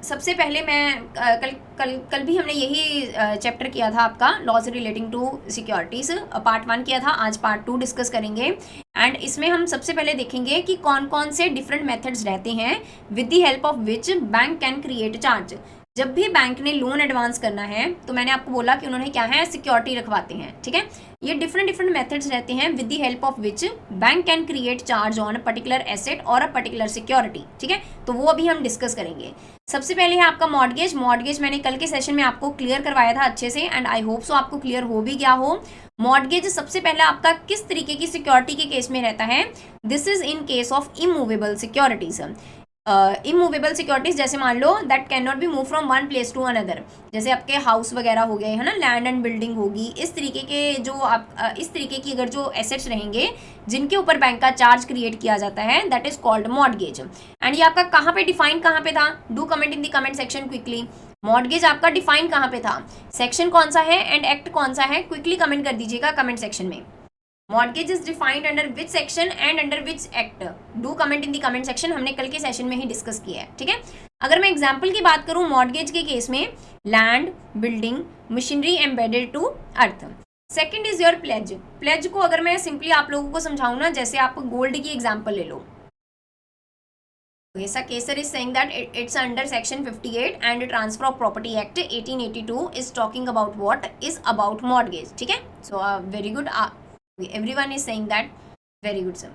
सबसे पहले मैं कल कल कल भी हमने यही चैप्टर किया था आपका laws relating to securities, part 1 किया था। आज पार्ट 2 डिस्कस करेंगे एंड इसमें हम सबसे पहले देखेंगे कि कौन कौन से डिफरेंट मेथड्स रहते हैं with the help of which bank can create charge. जब भी बैंक ने लोन एडवांस करना है तो मैंने आपको बोला कि उन्होंने क्या है, सिक्योरिटी रखवाते हैं। ठीक है, ये डिफरेंट डिफरेंट मेथड्स रहते हैं with the help of which bank can create charge on a particular asset और अ पर्टिकुलर सिक्योरिटी। ठीक है, तो वो अभी हम डिस्कस करेंगे। सबसे पहले है आपका मॉर्गेज। मॉर्गेज मैंने कल के सेशन में आपको क्लियर करवाया था अच्छे से एंड आई होप सो आपको क्लियर हो भी गया हो। मॉर्गेज सबसे पहले आपका किस तरीके की सिक्योरिटी के केस में रहता है? This is in case of immovable securities. Immovable securities जैसे मान लो that can not be move from one place to another, जैसे आपके हाउस वगैरह हो गए है ना, लैंड एंड बिल्डिंग होगी, इस तरीके के जो आप इस तरीके की अगर जो एसेट्स रहेंगे जिनके ऊपर बैंक का चार्ज क्रिएट किया जाता है, that is called mortgage. And ये आपका कहाँ पे डिफाइन कहाँ पे था? Do comment in the comment section quickly. Mortgage आपका डिफाइन कहाँ पे था, सेक्शन कौन सा है एंड एक्ट कौन सा है? क्विकली कमेंट कर दीजिएगा कमेंट सेक्शन में। Mortgage is defined under which section and under which act? Do comment in the comment section, हमने कल के सेशन में ही डिस्कस किया है। ठीक है, अगर मैं एग्जांपल की बात करूं मॉर्गेज के केस में, land, building, machinery embedded to earth. Second is your pledge. Pledge को अगर मैं सिंपली आप लोगों को समझाऊं ना, जैसे आप गोल्ड की एग्जांपल ले लो। Gesa Kesar is saying that it's under section 58 and Transfer of Property Act 1882 is talking about what is about mortgage. ठीक है, so very good, everyone is saying that, very good sir,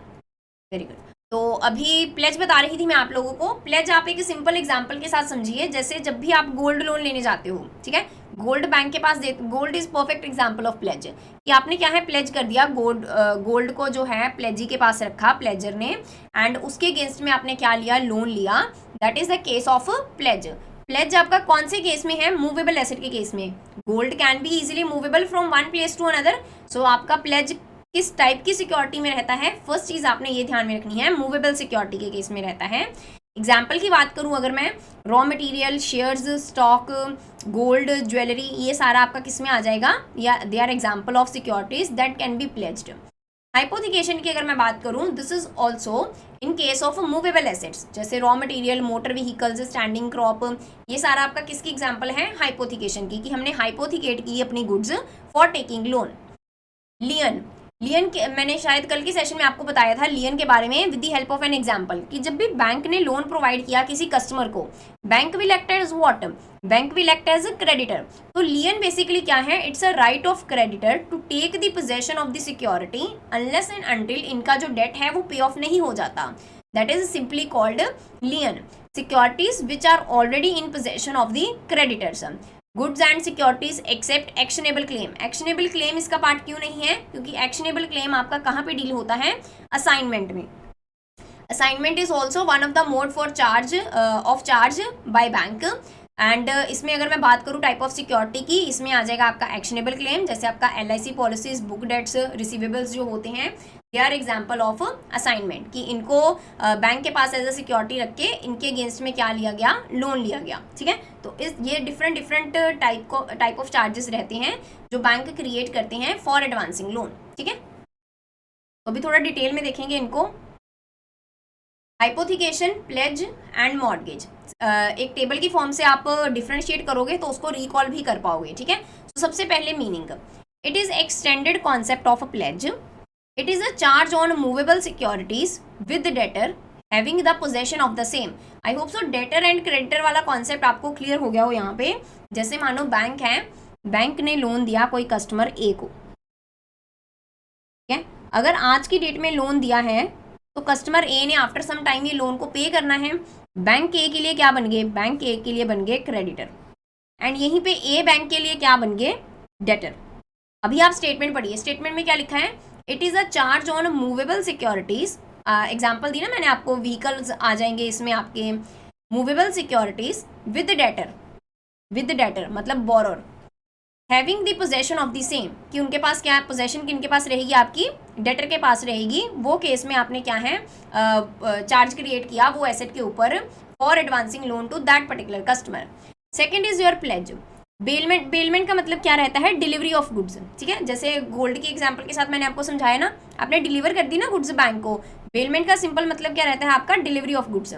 very good। तो अभी pledge बता रही थी मैं आप लोगों को। प्लेज आप एक सिंपल एग्जांपल के साथ समझिए, जैसे जब भी आप गोल्ड लोन लेने जाते हो, ठीक है, गोल्ड बैंक के पास दे, gold is perfect example of pledge, कि आपने क्या है, प्लेज कर दिया गोल्ड को जो है प्लेजी के पास रखा प्लेजर ने, एंड उसके अगेंस्ट में आपने क्या लिया, लोन लिया, that is the case of pledge. Pledge आपका कौन से केस में है? मूवेबल एसेट के केस में। Gold can be easily movable from one place to another, so आपका प्लेज किस टाइप की सिक्योरिटी में रहता है? फर्स्ट चीज आपने ये ध्यान में रखनी है, मूवेबल सिक्योरिटी के केस में रहता है। एग्जाम्पल की बात करूं अगर मैं, raw material, shares, stock, gold, jewellery, ये सारा आपका किस में आ जाएगा? या they are example of securities that can be pledged. Hypothecation की अगर मैं बात करूं, this is also in case of movable assets, जैसे raw material, motor vehicles, standing crop, ये सारा आपका किसकी एग्जाम्पल है? हाइपोथिकेशन की, कि हमने हाइपोथिकेट की अपनी गुड्स फॉर टेकिंग लोन। लियन, लियन के मैंने शायद कल के सेशन में आपको बताया था लियन के बारे में with the help of an example, कि जब भी बैंक ने लोन प्रोवाइड किया किसी कस्टमर को, bank will act as what? Bank will act as creditor. तो लियन बेसिकली क्या है? It's a right of creditor to take the possession of the security unless and until इनका जो date है वो पे ऑफ नहीं हो जाता, that is simply called lien. Securities which are already in possession of the creditors. Goods and securities except actionable claim. Actionable claim इसका part क्यों नहीं है? क्योंकि एक्शनेबल क्लेम आपका कहाँ पे डील होता है? असाइनमेंट में। Assignment is also one of the mode for charge of charge by bank. And इसमें अगर मैं बात करूँ टाइप ऑफ सिक्योरिटी की, इसमें आ जाएगा आपका एक्शनेबल क्लेम, जैसे आपका LIC policies, book debts, receivables जो होते हैं, they are example of assignment, कि इनको बैंक के पास एज अ सिक्योरिटी रख के इनके अगेंस्ट में क्या लिया गया? लोन लिया गया। ठीक है, तो इस ये डिफरेंट टाइप ऑफ चार्जेस रहते हैं जो बैंक क्रिएट करते हैं फॉर एडवांसिंग लोन। ठीक है, तो अभी थोड़ा डिटेल में देखेंगे इनको। हाइपोथिकेशन, प्लेज एंड मॉर्गेज, एक टेबल की फॉर्म से आप डिफ्रेंशिएट करोगे तो उसको रिकॉल भी कर पाओगे। ठीक है, तो सबसे पहले meaning, it is extended concept of a pledge. It is a charge on movable securities with debtor having the possession of the same. I hope so debtor and creditor वाला कॉन्सेप्ट आपको क्लियर हो गया हो यहाँ पे। जैसे मानो bank है, बैंक ने लोन दिया कोई कस्टमर ए को, ठीक है, अगर आज की डेट में लोन दिया है तो कस्टमर ए ने आफ्टर सम टाइम ये लोन को पे करना है। बैंक ए के लिए क्या बन गए? बैंक ए के लिए बन गए क्रेडिटर, एंड यहीं पे ए बैंक के लिए क्या बन गए? डेटर। अभी आप स्टेटमेंट पढ़िए, स्टेटमेंट में क्या लिखा है? It is a charge on movable securities. Example दी ना मैंने आपको, व्हीकल्स आ जाएंगे इसमें आपके, movable securities with debtor, with debtor मतलब borrower, having the possession of the same, कि उनके पास क्या है? पोजेशन किनके पास रहेगी? आपकी डेटर के पास रहेगी। वो केस में आपने क्या है, चार्ज क्रिएट किया वो एसेट के ऊपर for advancing loan to that particular customer. Second is your pledge. Bailment, bailment का मतलब क्या रहता है? Delivery of goods. ठीक है, जैसे गोल्ड की एग्जांपल के साथ मैंने आपको समझाया ना, आपने डिलीवर कर दी ना गुड्स बैंक को। बेलमेंट का सिंपल मतलब क्या रहता है आपका? Delivery of goods.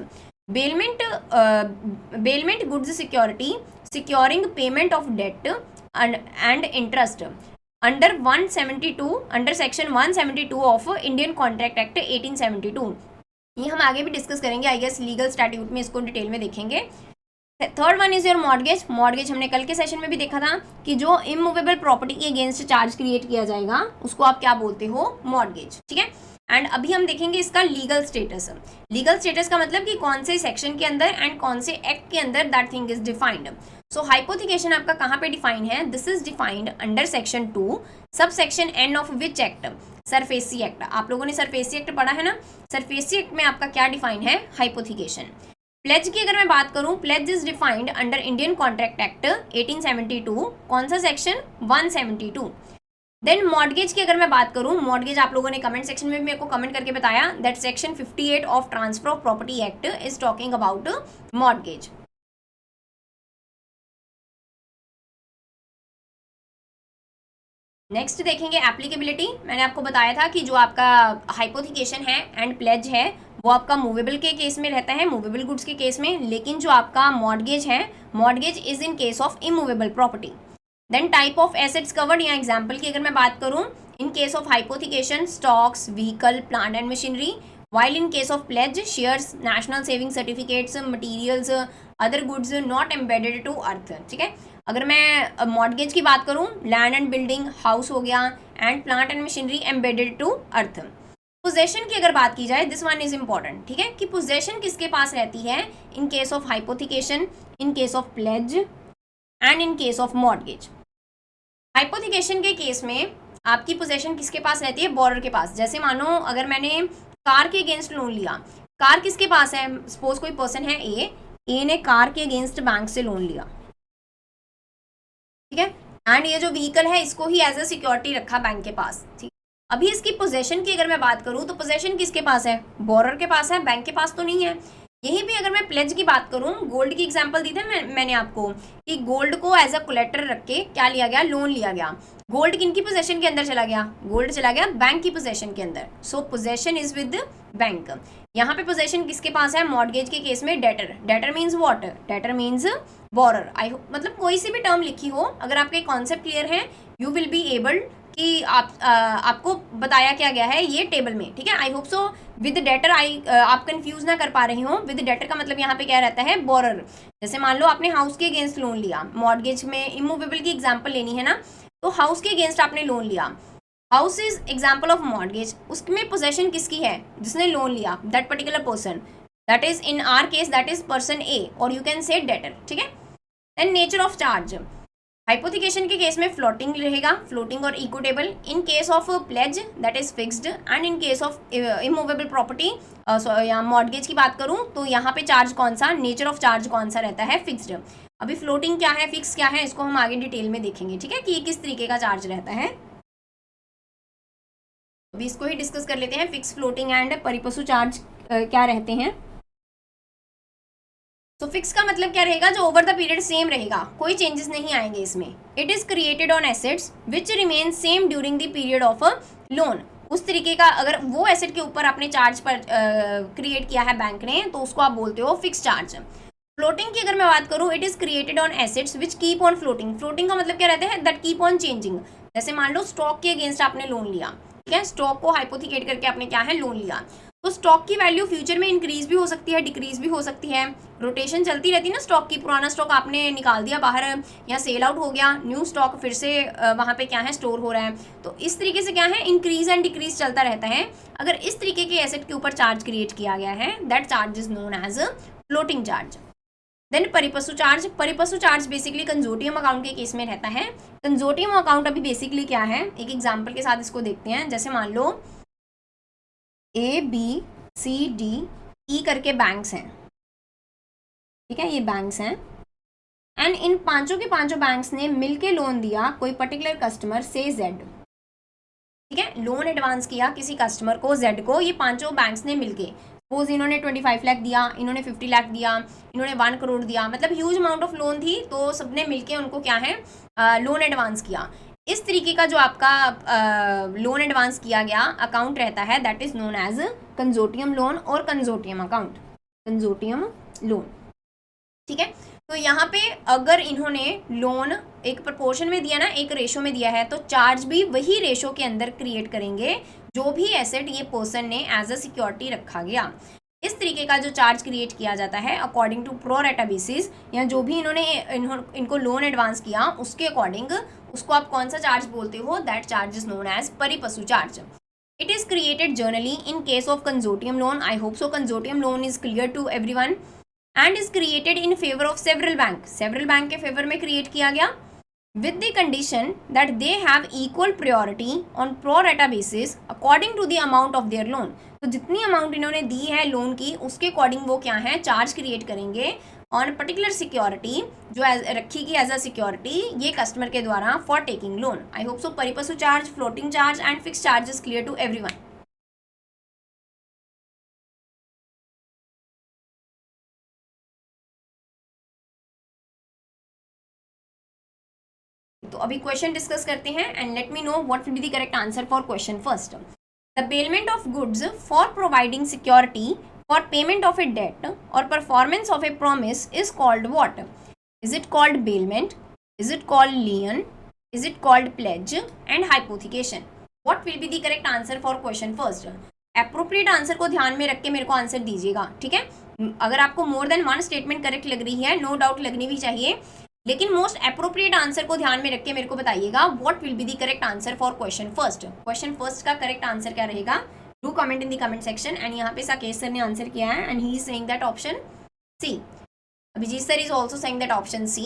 Bailment goods security securing payment of debt and interest under 172 under section 172 of Indian contract act 1872। ये हम आगे भी डिस्कस करेंगे, आई गेस लीगल स्टैट्यूट में इसको डिटेल में देखेंगे। Third one is your mortgage. Mortgage हमने कल के सेशन में भी देखा था कि जो इमूवेबल प्रॉपर्टी के अगेंस्ट चार्ज क्रिएट किया जाएगा उसको आप क्या बोलते हो, मॉर्गेज, ठीक है। एंड अभी हम देखेंगे इसका लीगल स्टेटस। लीगल स्टेटस का मतलब कि कौन से सेक्शन के अंदर एंड कौन से एक्ट के अंदर that thing is defined. So hypothecation आपका कहाँ पे डिफाइन है, this is defined under section 2 sub section N of which act, SARFAESI act. आप लोगों ने सरफेसी एक्ट पढ़ा है ना, सरफेसी एक्ट में आपका क्या डिफाइन है, हाइपोथिकेशन। प्लेज की अगर मैं बात करूं, pledge is defined under Indian contract act 1872, कौन सा सेक्शन, 172। देन मॉर्गेज की अगर मैं बात करूं, मॉर्गेज आप लोगों ने कमेंट सेक्शन में भी मेरे को कमेंट करके बताया that section 58 of transfer of property act is talking about mortgage. Next देखेंगे एप्लीकेबिलिटी। मैंने आपको बताया था कि जो आपका हाइपोथिकेशन है एंड प्लेज है वो आपका मूवेबल के केस में रहता है, मूवेबल गुड्स के केस में, लेकिन जो आपका मॉर्गेज है, mortgage is in case of immovable property. Then type of assets covered, या एग्जाम्पल की अगर मैं बात करूं, in case of hypothecation stocks, vehicle, plant and machinery, while in case of pledge shares, national saving certificates, materials, other goods not embedded to earth, ठीक है। अगर मैं मॉर्गेज की बात करूं, लैंड एंड बिल्डिंग, हाउस हो गया, and plant and machinery embedded to earth. Possession की अगर बात की जाए, दिस वन इज इंपॉर्टेंट, ठीक है, कि पोजेशन किसके पास रहती है इन case of hypothecation, in case of plays and in case of mortgage. Hypothecation के केस में आपकी पोजेशन किसके पास रहती है, बोरर के पास। जैसे मानो अगर मैंने कार के अगेंस्ट लोन लिया, कार किसके पास है, सपोज कोई पर्सन है ए ने कार के अगेंस्ट बैंक से लोन लिया, ठीक है, एंड ये जो व्हीकल है इसको ही एज अ सिक्योरिटी रखा बैंक के पास, ठीक। अभी इसकी पोजेशन की अगर मैं बात करूं तो पोजेशन किसके पास है, बोरर के पास है, बैंक के पास तो नहीं है। यहीं भी अगर मैं प्लेज की बात करूं, गोल्ड की एग्जांपल दी थी मैंने आपको कि गोल्ड को एज अ कोलेक्टर रख के क्या लिया गया, लोन लिया गया। गोल्ड किनकी पोजेशन के अंदर चला गया, गोल्ड चला गया बैंक की पोजेशन के अंदर। सो पोजेशन इज विद बैंक। यहाँ पे पोजेशन किसके पास है, मॉर्गेज के केस में debtor. Debtor means what, debtor means borer. I hope मतलब कोई सी भी टर्म लिखी हो, अगर आपके कॉन्सेप्ट क्लियर है, यू विल बी एबल कि आपको बताया क्या गया है ये टेबल में, ठीक है। आई होप सो विद डेटर आप कंफ्यूज ना कर पा रही हो। विद डेटर का मतलब यहाँ पे क्या रहता है, बोरर। जैसे मान लो आपने हाउस के अगेंस्ट लोन लिया, मॉर्गेज में इमूवेबल की एग्जांपल लेनी है ना, तो हाउस के अगेंस्ट आपने लोन लिया, house is example of mortgage. उसमें पोजेशन किसकी है, जिसने लोन लिया, that particular person, that is in our case that is person A, और यू कैन से डेटर, ठीक है। Then nature of charge, hypothecation के केस में फ्लोटिंग रहेगा, फ्लोटिंग और equitable. In case of pledge that is fixed, and in case of immovable property या mortgage की बात करूं तो यहाँ पे चार्ज कौन सा, नेचर ऑफ चार्ज कौन सा रहता है, फिक्स्ड। अभी फ्लोटिंग क्या है, फिक्स क्या है, इसको हम आगे डिटेल में देखेंगे, ठीक है, कि ये किस तरीके का चार्ज रहता है। अभी इसको ही डिस्कस कर लेते हैं, फिक्स, फ्लोटिंग एंड परिपशु चार्ज क्या रहते हैं। तो फिक्स का मतलब क्या रहेगा, जो ओवर द पीरियड सेम रहेगा, कोई चेंजेस नहीं आएंगे इसमें। It is created on assets which remain same during the period of a loan. उस तरीके का अगर वो एसेट के ऊपर आपने चार्ज पर क्रिएट किया है बैंक ने, तो उसको आप बोलते हो फिक्स चार्ज। फ्लोटिंग की अगर मैं बात करूं, it is created on assets which keep on floating. Floating का मतलब क्या रहता है, दैट कीप ऑन चेंजिंग। जैसे मान लो स्टॉक के अगेंस्ट आपने लोन लिया, ठीक है, स्टॉक को हाइपोथिकेट करके आपने क्या है, लोन लिया, तो स्टॉक की वैल्यू फ्यूचर में इंक्रीज भी हो सकती है, डिक्रीज भी हो सकती है। रोटेशन चलती रहती है ना स्टॉक की, पुराना स्टॉक आपने निकाल दिया बाहर या सेल आउट हो गया, न्यू स्टॉक फिर से वहाँ पे क्या है, स्टोर हो रहा है। तो इस तरीके से क्या है, इंक्रीज एंड डिक्रीज चलता रहता है। अगर इस तरीके के एसेट के ऊपर चार्ज क्रिएट किया गया है, that charge is known as floating charge. Then pari passu charge, pari passu charge basically consortium account के केस में रहता है। कंजोर्टियम अकाउंट अभी बेसिकली क्या है, एक एग्जांपल के साथ इसको देखते हैं। जैसे मान लो A B C D E करके बैंक्स हैं, ठीक है, ये बैंक्स हैं, एंड इन पांचों के पांचों बैंक्स ने मिलके लोन दिया कोई पर्टिकुलर कस्टमर से जेड, ठीक है, लोन एडवांस किया किसी कस्टमर को जेड को, ये पांचों बैंक्स ने मिलके। सपोज इन्होंने 25 लाख दिया, इन्होंने 50 लाख दिया, इन्होंने 1 करोड़ दिया, मतलब ह्यूज अमाउंट ऑफ लोन थी, तो सबने मिलके उनको क्या है, लोन एडवांस किया। इस तरीके का जो आपका लोन एडवांस किया गया अकाउंट रहता है, that is known as consortium loan और कंजोर्टियम अकाउंट। कंजोर्टियम लोन, ठीक है। तो यहाँ पे अगर इन्होंने लोन एक प्रपोर्शन में दिया ना, एक रेशो में दिया है, तो चार्ज भी वही रेशो के अंदर क्रिएट करेंगे जो भी एसेट ये पर्सन ने एज अ सिक्योरिटी रखा गया। इस तरीके का जो चार्ज क्रिएट किया जाता है according to pro rata basis, या जो भी इनको लोन एडवांस किया उसके अकॉर्डिंग, उसको आप कौन सा चार्ज बोलते हो, that charge is known as pari passu charge. It is created generally in case of consortium loan. I hope so consortium loan is clear to everyone and is created in favor of several bank. Several bank के favour में create किया गया with the condition that they have equal priority on pro rata basis according to the amount of their loan. तो जितनी amount इन्होंने दी है loan की उसके अकॉर्डिंग वो क्या है, चार्ज क्रिएट करेंगे ऑन पर्टिकुलर सिक्योरिटी जो रखी गई एज अ सिक्योरिटी ये कस्टमर के द्वारा for taking loan. I hope so pari passu charge, floating charge and fix charge is clear to everyone. तो अभी क्वेश्चन डिस्कस करते हैं and let me know what will be the correct answer for question first. The bailment of goods for providing security for payment of a debt or performance of a promise is called what? Is it called bailment? Is it called lien? Is it called pledge? And hypothecation. What will be the correct answer for question first? Appropriate answer को ध्यान में रख के मेरे को answer दीजिएगा, ठीक है। अगर आपको more than one statement correct लग रही है, नो डाउट लगनी भी चाहिए, लेकिन मोस्ट अप्रोप्रिएट आंसर को ध्यान में रख के मेरे को बताइएगा what will be the correct answer for question first. Question first का करेक्ट आंसर क्या रहेगा? Do comment in the comment section. And यहाँ पे साकेश सर ने आंसर किया है and he is saying that option C. Abhijit sir is also saying that option C.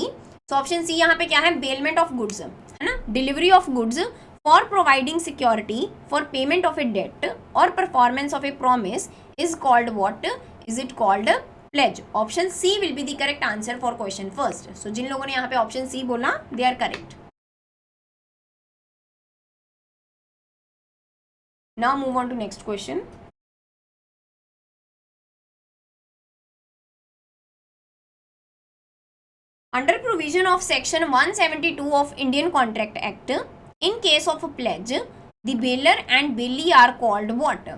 So option C यहाँ पे क्या है? बेलमेंट ऑफ गुड्स, है ना, delivery of goods for providing security for payment of a debt और performance of a promise is called what? Is it called pledge. Option C will be the correct answer for question first. So जिन लोगों ने यहाँ पे option C बोला they are correct. Now move on to next question. Under provision of section 172 of Indian Contract Act, in case of a pledge, the bailor and bailee are called what?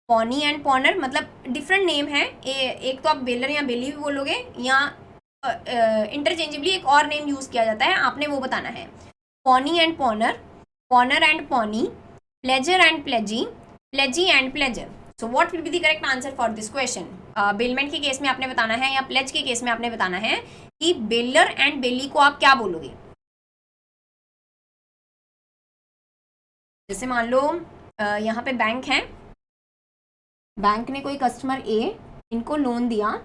Pawnee and pawner, मतलब different name है, एक तो आप bailor या bailee भी बोलोगे या interchangeably एक और नेम यूज किया जाता है, आपने वो बताना है। Pawnee and pawner, pawner and pawnee, pledger and pledgee, pledgee and pledger. So what will be the correct answer for this question? Bailment के केस में आपने बताना है या प्लेज के केस में आपने बताना है कि बेलर एंड बेली को आप क्या बोलोगे। जैसे मान लो यहाँ पे बैंक है, बैंक ने कोई कस्टमर ए इनको लोन दिया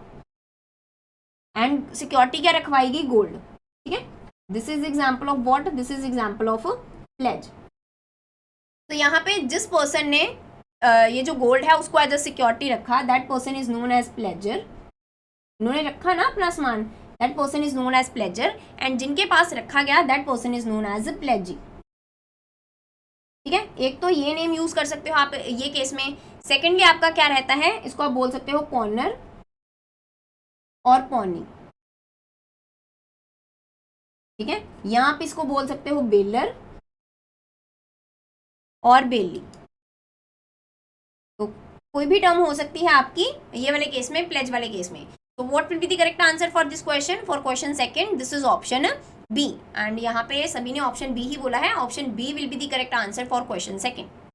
एंड सिक्योरिटी क्या रखवाएगी? गोल्ड, ठीक है। This is example of what? This is example of pledge. तो यहाँ पे जिस पर्सन ने ये जो गोल्ड है उसको एज अ सिक्योरिटी रखा, that person is known as pledger. उन्होंने रखा ना अपना सामान, that person is known as pledger. And जिनके पास रखा गया that person is known as pledgee, ठीक है। एक तो ये नेम यूज कर सकते हो आप ये केस में। सेकेंडली आपका क्या रहता है, इसको आप बोल सकते हो पॉनर और पॉनी, ठीक है, या आप इसको बोल सकते हो बेलर और बेली। तो कोई भी टर्म हो सकती है आपकी ये वाले केस में, प्लेज वाले केस में। तो what will be the correct answer for this question? For question second this is option B. And यहाँ पे सभी ने ऑप्शन बी ही बोला है। Option B will be the correct answer for question second.